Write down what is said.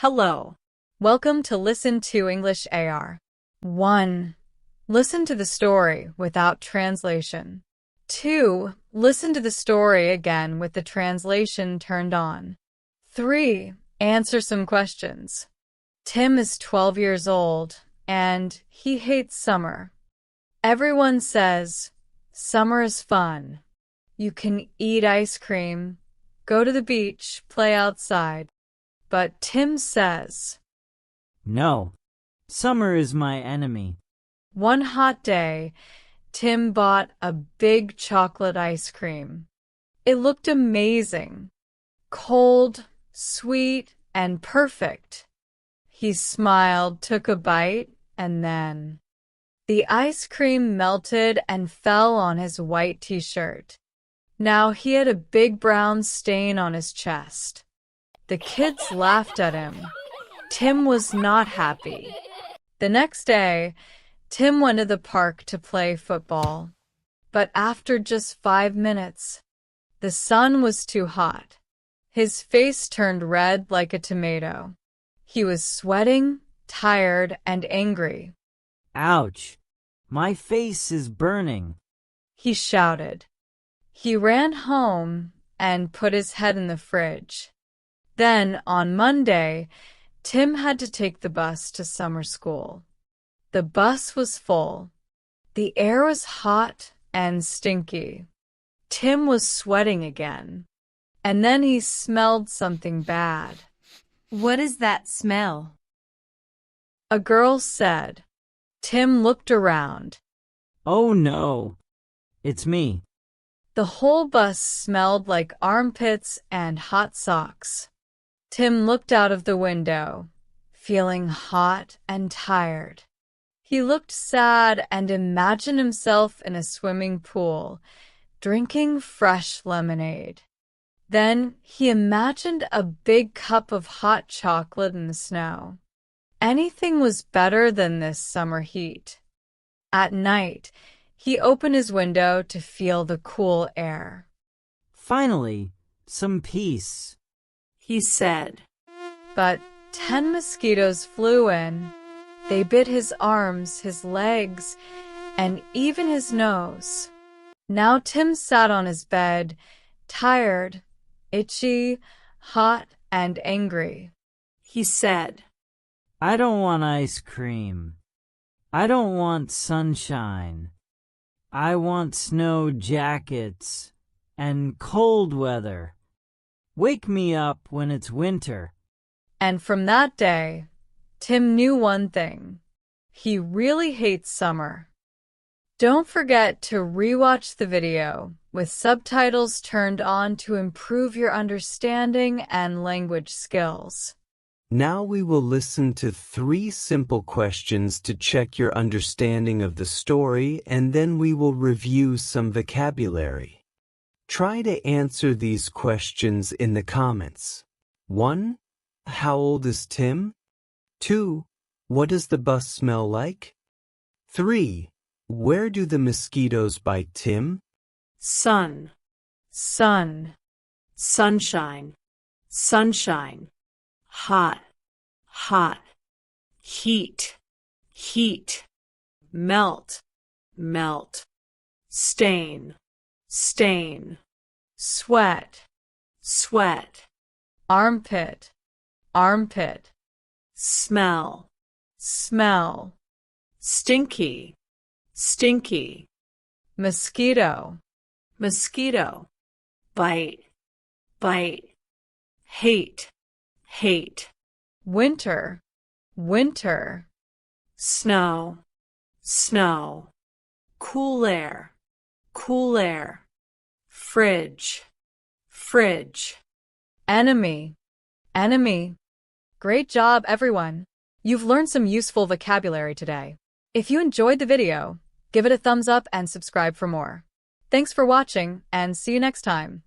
Hello. Welcome to Listen to English AR. 1. Listen to the story without translation. 2. Listen to the story again with the translation turned on. 3. Answer some questions. Tim is 12 years old, and he hates summer. Everyone says, summer is fun. You can eat ice cream, go to the beach, play outside. But Tim says, no, summer is my enemy. One hot day, Tim bought a big chocolate ice cream. It looked amazing. Cold, sweet, and perfect. He smiled, took a bite, and then the ice cream melted and fell on his white t-shirt. Now he had a big brown stain on his chest. The kids laughed at him. Tim was not happy. The next day, Tim went to the park to play football. But after just 5 minutes, the sun was too hot. His face turned red like a tomato. He was sweating, tired, and angry. Ouch! My face is burning, he shouted. He ran home and put his head in the fridge. Then, on Monday, Tim had to take the bus to summer school. The bus was full. The air was hot and stinky. Tim was sweating again. And then he smelled something bad. What is that smell? A girl said. Tim looked around. Oh no, it's me. The whole bus smelled like armpits and hot socks. Tim looked out of the window, feeling hot and tired. He looked sad and imagined himself in a swimming pool, drinking fresh lemonade. Then he imagined a big cup of hot chocolate in the snow. Anything was better than this summer heat. At night, he opened his window to feel the cool air. Finally, some peace, he said. But 10 mosquitoes flew in. They bit his arms, his legs, and even his nose. Now Tim sat on his bed, tired, itchy, hot, and angry. He said, I don't want ice cream. I don't want sunshine. I want snow jackets and cold weather. Wake me up when it's winter. And from that day, Tim knew one thing. He really hates summer. Don't forget to rewatch the video with subtitles turned on to improve your understanding and language skills. Now we will listen to 3 simple questions to check your understanding of the story, and then we will review some vocabulary. Try to answer these questions in the comments. 1. How old is Tim? 2. What does the bus smell like? 3. Where do the mosquitoes bite Tim? Sun, Sun, sunshine, sunshine. Hot, hot. Heat, heat. Melt, melt. Stain, stain. sweat, Sweat, armpit, armpit, smell. smell, Stinky, stinky. mosquito, Mosquito, bite, bite. Hate, hate. winter, winter, Snow, snow. Cool air, cool air. Fridge, fridge. enemy, enemy. Great job, everyone! You've learned some useful vocabulary today. If you enjoyed the video, give it a thumbs up and subscribe for more. Thanks for watching, and see you next time.